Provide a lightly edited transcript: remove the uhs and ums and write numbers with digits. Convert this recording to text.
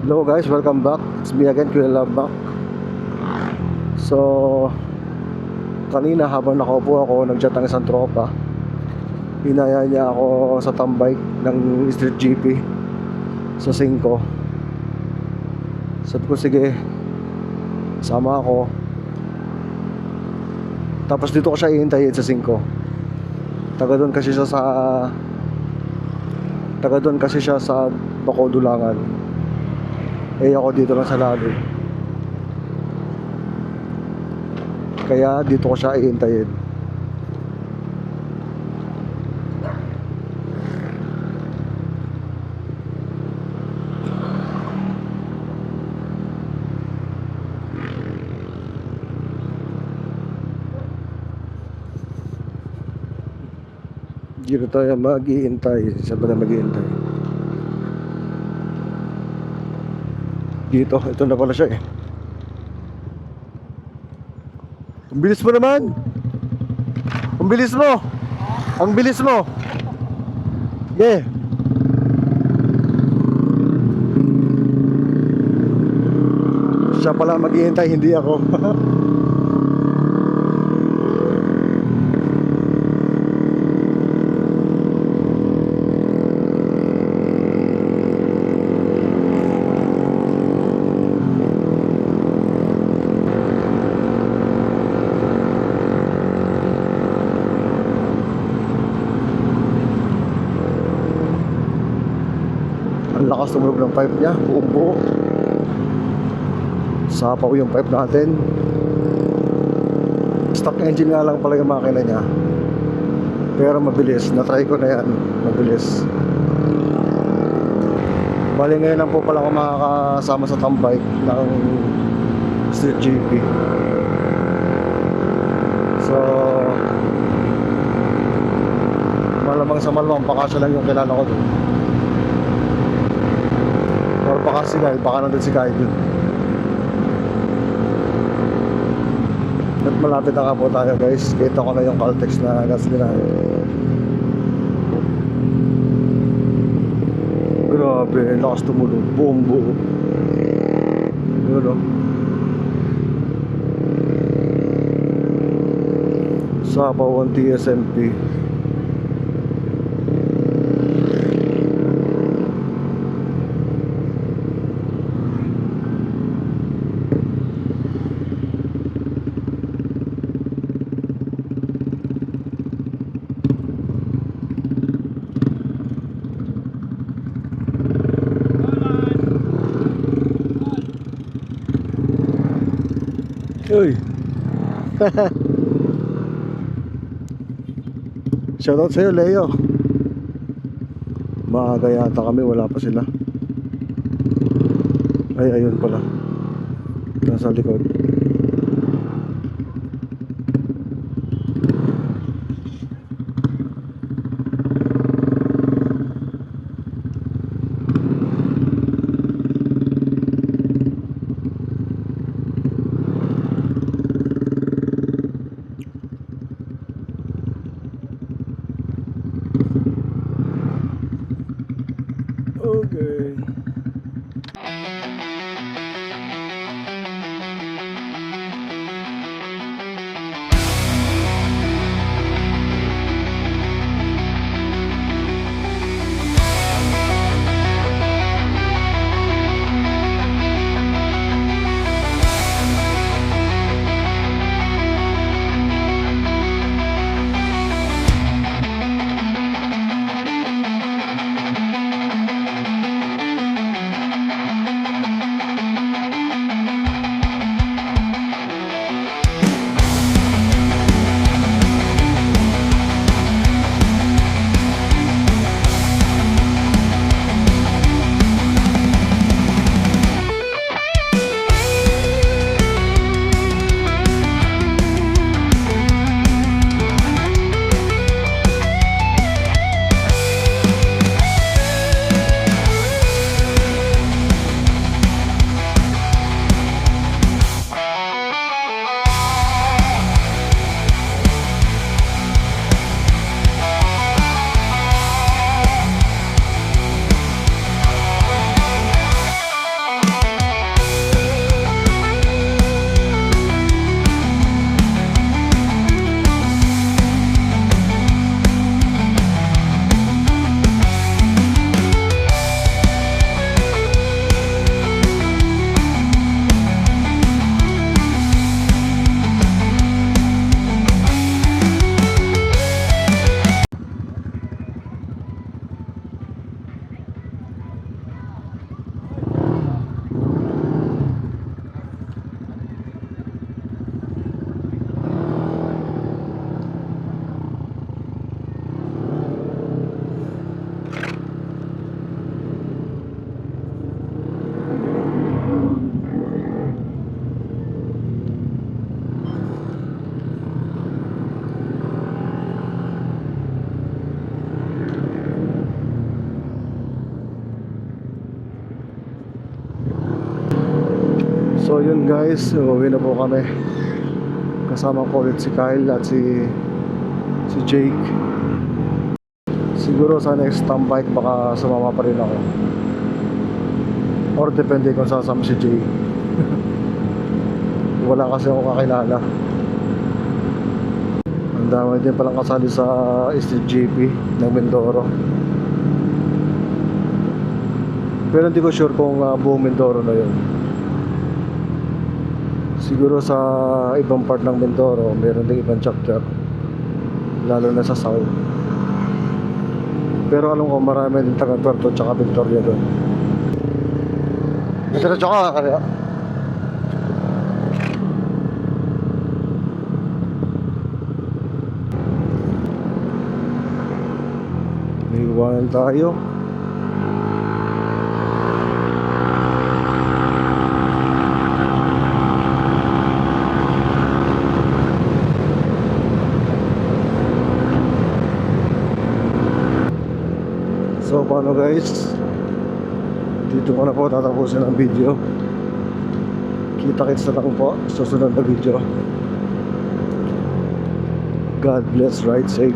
Hello guys, welcome back. It's me again, Kuya Love back. So, kanina habang nakaupo ako, nag-chat ang isang tropa. Hinaya niya ako sa tambay ng Street GP sa 5. Sabi ko, sige, sama ako. Tapos dito ko siya ihintayin sa 5. Taga doon kasi siya sa Bacodulangan. Eh ako dito lang sa lobby. Kaya dito ko siya ihintayin. Dito tayo mag-iintay. Saan ba tayo mag-iintay? Dito, ito na pala siya eh. Ang bilis mo naman. Ang bilis mo. Ang bilis mo. Yeah. Siya pala mag-iintay, hindi ako. Ang lakas tumunog ng pipe niya, buong buo. Sapaw yung pipe natin. Stock engine nga lang pala yung makina niya. Pero mabilis, na-try ko na yan. Mabilis. Bali ngayon lang po pala ako makakasama sa tambay ng Street GP. So malamang sa malamang baka siya lang yung kilala ko dun. Or baka si Kyle, baka nandun si Kyle dun. At malapit na nga po tayo guys. Kita ko na yung Caltex na gasolinahan. Grabe, lakas tumulong. Buong buo. Yun o. Sapaw ang TSMP. Uy. Shoutout sa'yo, Leo. Maaga yata kami, wala pa sila. Ay, ayun pala. Nasa likod. Okay. So yun guys, uuwi na po kami. Kasama ko ulit si Kyle at si Jake. Siguro sa next tambike baka sumama pa rin ako. Or depende kung sasama si Jay. Wala kasi ako kakilala. Ang dami din palang kasali sa Street GP ng Mindoro. Pero hindi ko sure kung buong Mindoro na yun. Siguro sa ibang part ng Mindoro meron din ibang chapter, lalo na sa South. Pero alam ko marami din taga Puerto tsaka Victoria doon. Diretso ka kaya. Naiwanan tayo. So paano guys, dito ko na po tatapusin ang video. Kita-kits na lang po sa susunod na video. God bless, ride safe.